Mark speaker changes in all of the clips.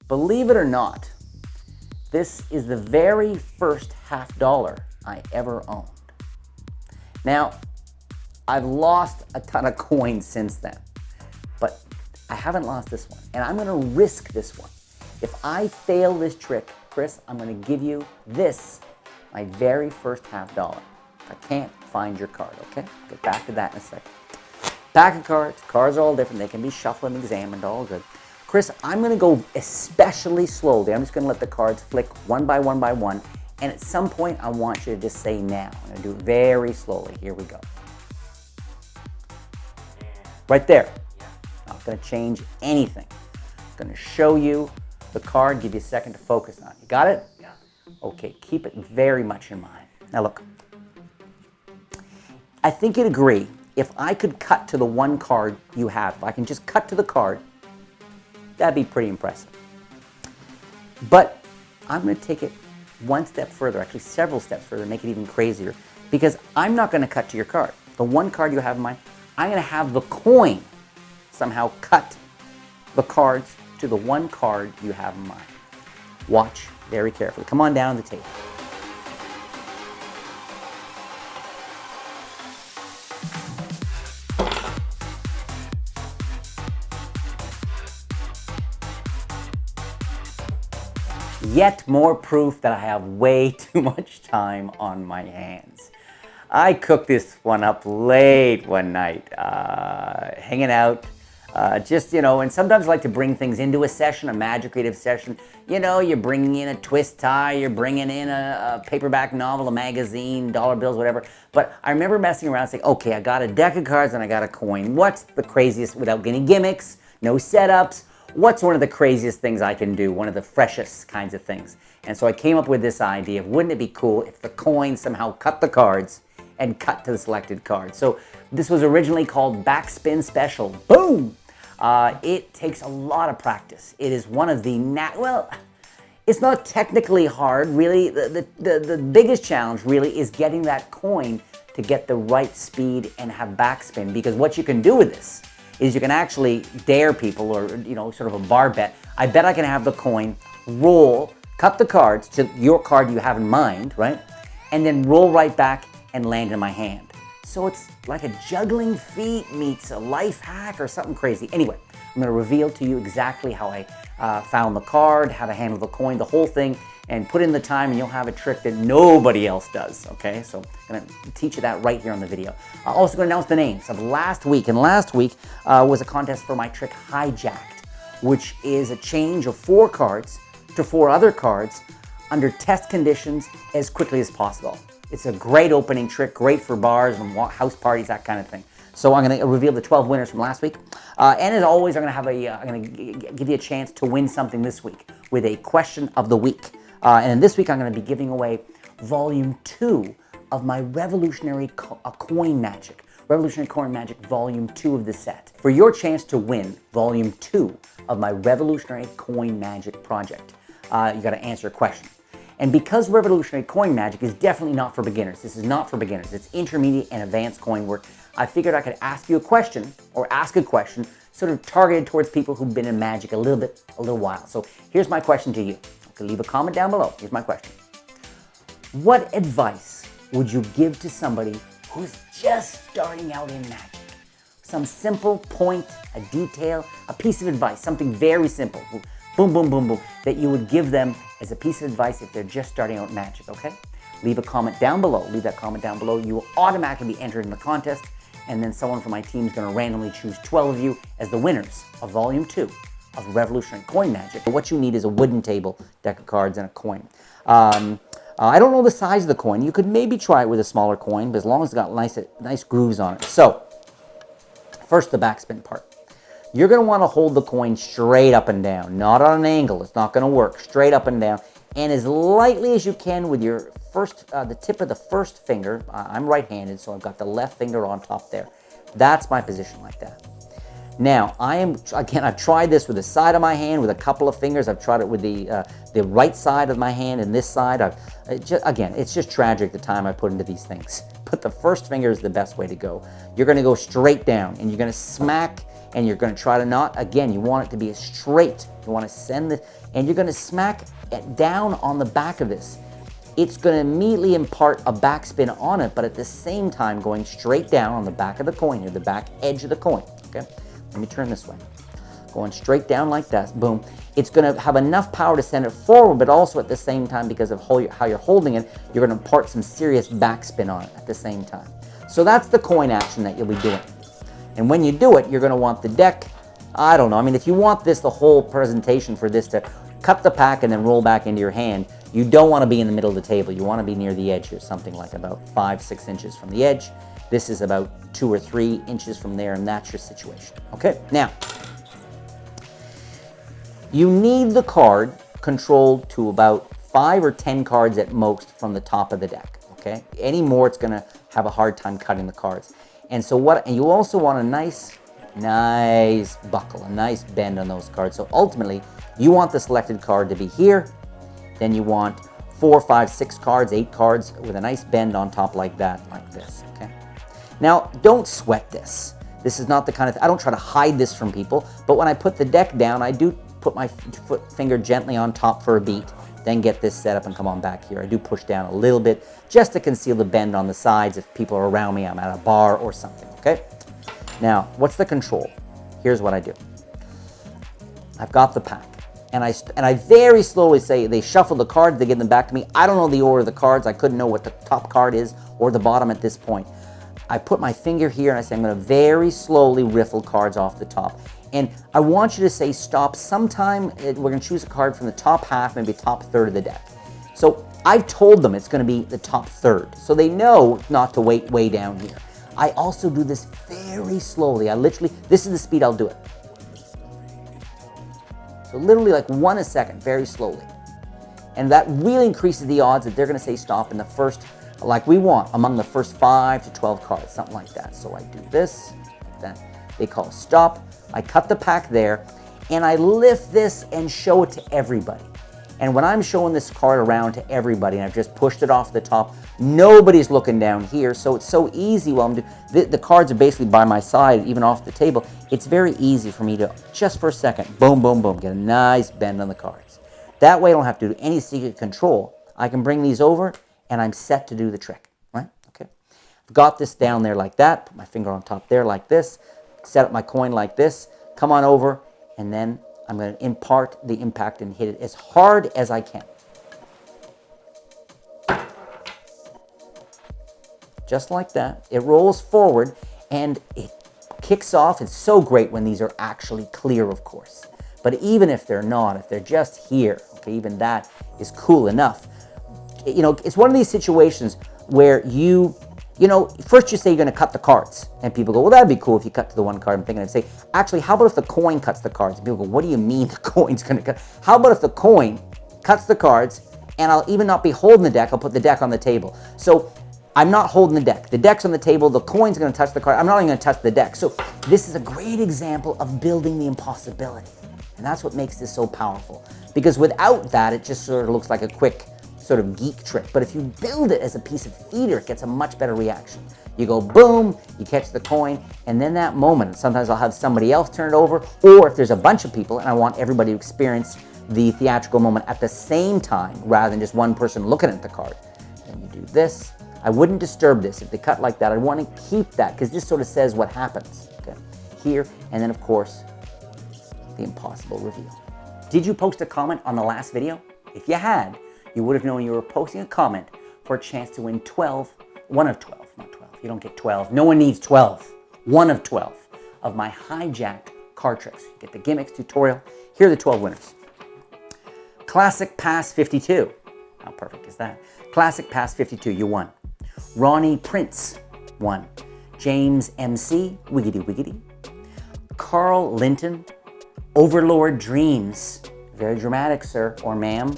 Speaker 1: Believe it or not, this is the very first $50 I ever owned. Now, I've lost a ton of coins since then, but I haven't lost this one, and I'm gonna risk this one. If I fail this trick, Chris, I'm gonna give you this, my very first $50. I can't find your card, okay? Get back to that in a second. Pack of cards. Cards are all different. They can be shuffled and examined, all good. Chris, I'm going to go especially slowly. I'm just going to let the cards flick one by one by one. And at some point, I want you to just say now. I'm going to do it very slowly. Here we go. Right there. Not going to change anything. I'm going to show you the card, give you a second to focus on it. You got it?
Speaker 2: Yeah.
Speaker 1: Okay, keep it very much in mind. Now look. I think you'd agree, if I could cut to the one card you have, if I can just cut to the card, that'd be pretty impressive. But I'm going to take it one step further, actually several steps further, make it even crazier, because I'm not going to cut to your card. The one card you have in mind, I'm going to have the coin somehow cut the cards to the one card you have in mind. Watch very carefully. Come on down the table. Yet more proof that I have way too much time on my hands. I cooked this one up late one night, hanging out, just, you know, and sometimes I like to bring things into a session, a magic creative session. You know, you're bringing in a twist tie, you're bringing in a paperback novel, a magazine, dollar bills, whatever. But I remember messing around saying, okay, I got a deck of cards and I got a coin. What's the craziest, without getting gimmicks, no setups? What's one of the craziest things I can do? One of the freshest kinds of things. And so I came up with this idea of, wouldn't it be cool if the coin somehow cut the cards and cut to the selected card? So this was originally called Backspin Special. Boom! It takes a lot of practice. It is one of the, well, it's not technically hard, really. The biggest challenge really is getting that coin to get the right speed and have backspin, because what you can do with this is you can actually dare people, or, you know, sort of a bar bet. I bet I can have the coin roll, cut the cards to your card you have in mind, right? And then roll right back and land in my hand. So it's like a juggling feat meets a life hack or something crazy. Anyway, I'm going to reveal to you exactly how I found the card, how to handle the coin, the whole thing, and put in the time, and you'll have a trick that nobody else does, okay? So I'm going to teach you that right here on the video. I'm also going to announce the names of last week, and last week was a contest for my trick Hijacked, which is a change of 4 cards to 4 other cards under test conditions as quickly as possible. It's a great opening trick, great for bars and house parties, that kind of thing. So I'm going to reveal the 12 winners from last week. And as always, I'm going to give you a chance to win something this week with a question of the week. And this week, I'm going to be giving away Volume 2 of my Revolutionary Coin Magic. Revolutionary Coin Magic Volume 2 of the set. For your chance to win Volume 2 of my Revolutionary Coin Magic project, you got to answer a question. And because Revolutionary Coin Magic is definitely not for beginners, this is not for beginners, it's intermediate and advanced coin work, I figured I could ask you a question, or ask a question, sort of targeted towards people who've been in magic a little while. So here's my question to you. You can leave a comment down below. Here's my question. What advice would you give to somebody who's just starting out in magic? Some simple point, a detail, a piece of advice, something very simple. Boom, boom, boom, boom, that you would give them as a piece of advice if they're just starting out magic, okay? Leave a comment down below. Leave that comment down below. You will automatically be entered in the contest, and then someone from my team is going to randomly choose 12 of you as the winners of Volume 2 of Revolutionary Coin Magic. What you need is a wooden table, deck of cards, and a coin. I don't know the size of the coin. You could maybe try it with a smaller coin, but as long as it's got nice grooves on it. So, first the backspin part. You're going to want to hold the coin straight up and down, not on an angle. It's not going to work. Straight up and down, and as lightly as you can with your the tip of the first finger. I'm right-handed, so I've got the left finger on top there. That's my position, like that. Now, I've tried this with the side of my hand, with a couple of fingers. I've tried it with the right side of my hand and this side. Again, it's just tragic the time I put into these things. But the first finger is the best way to go. You're going to go straight down, and you're going to smack and you're going to try to not, again, you want it to be straight. You want to send the, and you're going to smack it down on the back of this. It's going to immediately impart a backspin on it, but at the same time going straight down on the back of the coin here, the back edge of the coin, okay? Let me turn this way. Going straight down like that, boom. It's going to have enough power to send it forward, but also at the same time, because of how you're holding it, you're going to impart some serious backspin on it at the same time. So that's the coin action that you'll be doing. And when you do it, you're going to want the deck, I don't know, I mean, if you want this, the whole presentation for this to cut the pack and then roll back into your hand, you don't want to be in the middle of the table. You want to be near the edge here, something like about 5-6 inches from the edge. This is about 2 or 3 inches from there, and that's your situation. Okay, now, you need the card controlled to about 5 or 10 cards at most from the top of the deck, okay? Any more, it's going to have a hard time cutting the cards. And so and you also want a nice buckle, a nice bend on those cards. So ultimately, you want the selected card to be here. Then you want 4, 5, 6 cards, 8 cards with a nice bend on top like that, like this, okay? Now, don't sweat this. This is not the kind of, I don't try to hide this from people, but when I put the deck down, I do put my finger gently on top for a beat, then get this set up and come on back here. I do push down a little bit just to conceal the bend on the sides if people are around me, I'm at a bar or something, okay? Now, what's the control? Here's what I do. I've got the pack, and I very slowly say, they shuffle the cards, they give them back to me. I don't know the order of the cards. I couldn't know what the top card is or the bottom at this point. I put my finger here and I say, I'm going to very slowly riffle cards off the top. And I want you to say stop sometime. We're going to choose a card from the top half, maybe top third of the deck. So I've told them it's going to be the top third. So they know not to wait way down here. I also do this very slowly. This is the speed I'll do it. So literally like 1 a second, very slowly. And that really increases the odds that they're going to say stop in the first, like we want, among the first 5 to 12 cards, something like that. So I do this, like that. They call stop. I cut the pack there, and I lift this and show it to everybody. And when I'm showing this card around to everybody, and I've just pushed it off the top, nobody's looking down here, so it's so easy while I'm doing, the cards are basically by my side, even off the table. It's very easy for me to, just for a second, boom, boom, boom, get a nice bend on the cards. That way I don't have to do any secret control. I can bring these over, and I'm set to do the trick, right? Okay. I've got this down there like that, put my finger on top there like this, set up my coin like this, come on over, and then I'm going to impart the impact and hit it as hard as I can. Just like that. It rolls forward, and it kicks off. It's so great when these are actually clear, of course. But even if they're not, if they're just here, okay, even that is cool enough. You know, it's one of these situations where first you say you're going to cut the cards, and people go, well, that'd be cool if you cut to the one card. I'm thinking, I'd say, actually, how about if the coin cuts the cards? And people go, what do you mean the coin's going to cut? How about if the coin cuts the cards, and I'll even not be holding the deck, I'll put the deck on the table. So I'm not holding the deck. The deck's on the table, the coin's going to touch the card. I'm not even going to touch the deck. So this is a great example of building the impossibility. And that's what makes this so powerful. Because without that, it just sort of looks like a quick sort of geek trick. But if you build it as a piece of theater, it gets a much better reaction. You go boom, you catch the coin, and then that moment, sometimes I'll have somebody else turn it over, or if there's a bunch of people and I want everybody to experience the theatrical moment at the same time, rather than just one person looking at the card. Then you do this. I wouldn't disturb this. If they cut like that, I want to keep that, because this sort of says what happens. Okay, here, and then of course, the impossible reveal. Did you post a comment on the last video? If you had, you would have known you were posting a comment for a chance to win 1 of 12, not 12. You don't get 12. No one needs 12. 1 of 12 of my hijacked card tricks. You get the gimmicks tutorial. Here are the 12 winners. Classic Pass 52. How perfect is that? Classic Pass 52, you won. Ronnie Prince won. James MC, wiggity wiggity. Carl Linton, Overlord Dreams. Very dramatic, sir or ma'am.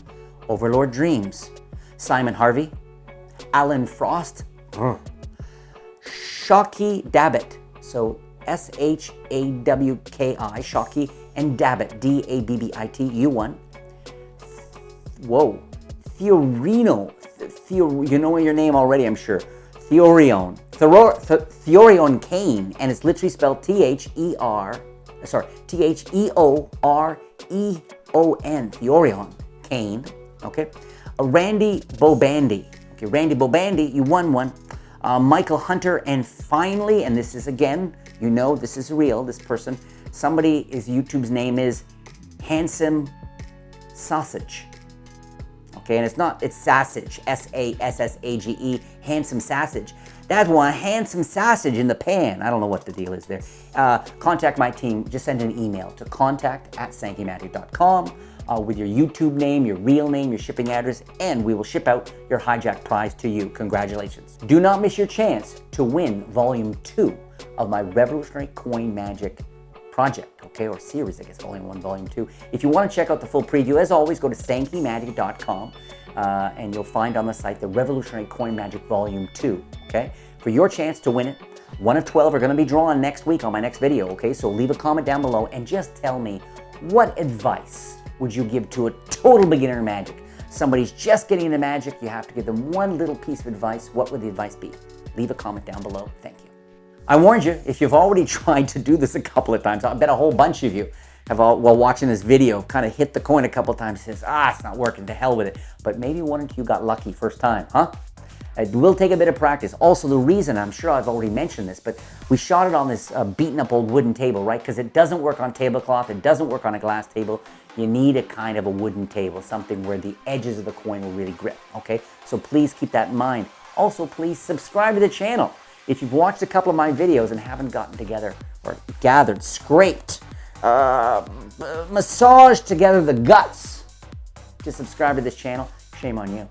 Speaker 1: Overlord Dreams. Simon Harvey. Alan Frost. Shocky Dabbit. So S-H-A-W-K-I, Shocky, and Dabbit, D-A-B-B-I-T. You won. Whoa. Theorino. You know your name already, I'm sure. Theorion. Theorion Kane, and it's literally spelled T-H-E-R sorry, Theoreon, Theoreon Kane, okay? Randy Bobandy, okay, Randy Bobandy, you won one. Michael Hunter, and finally, and this is again, you know this is real, this person, somebody, his YouTube's name is Handsome Sausage. Okay, and it's not, it's Sausage, S-A-S-S-A-G-E, Handsome Sausage. That one, Handsome Sausage in the pan. I don't know what the deal is there. Contact my team, just send an email to contact@sankeymagic.com with your YouTube name, your real name, your shipping address, and we will ship out your hijack prize to you. Congratulations. Do not miss your chance to win Volume 2 of my Revolutionary Coin Magic project, okay, or series, I guess, Volume 1, Volume 2. If you want to check out the full preview, as always, go to sankeymagic.com and you'll find on the site the Revolutionary Coin Magic Volume 2, okay? For your chance to win it, 1 of 12 are going to be drawn next week on my next video, okay? So leave a comment down below and just tell me, what advice would you give to a total beginner in magic? Somebody's just getting into magic, you have to give them one little piece of advice. What would the advice be? Leave a comment down below. Thank you. I warned you, if you've already tried to do this a couple of times, I bet a whole bunch of you have, while watching this video, kind of hit the coin a couple of times and says, it's not working, to hell with it. But maybe one or two got lucky first time, huh? It will take a bit of practice. Also, the reason, I'm sure I've already mentioned this, but we shot it on this beaten up old wooden table, right? Because it doesn't work on tablecloth, it doesn't work on a glass table. You need a kind of a wooden table, something where the edges of the coin will really grip, okay? So please keep that in mind. Also, please subscribe to the channel. If you've watched a couple of my videos and haven't gotten together, or gathered, scraped, massaged together the guts to subscribe to this channel, shame on you.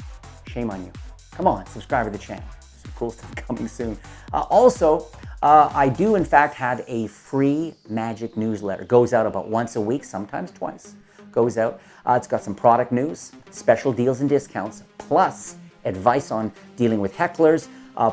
Speaker 1: Shame on you. Come on, subscribe to the channel. Some cool stuff coming soon. I do in fact have a free magic newsletter. Goes out about once a week, sometimes twice. Goes out. It's got some product news, special deals and discounts, plus advice on dealing with hecklers,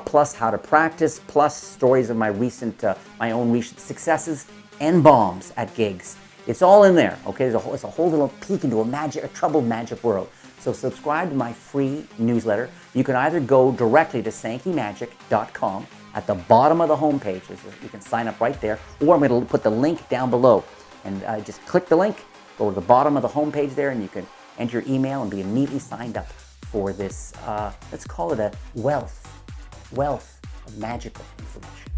Speaker 1: plus how to practice, plus stories of my own recent successes and bombs at gigs. It's all in there, okay? It's a whole little peek into a troubled magic world. So subscribe to my free newsletter. You can either go directly to sankeymagic.com. At the bottom of the homepage, you can sign up right there, or I'm going to put the link down below. And just click the link, go to the bottom of the homepage there, and you can enter your email and be immediately signed up for this, let's call it a wealth of magical information.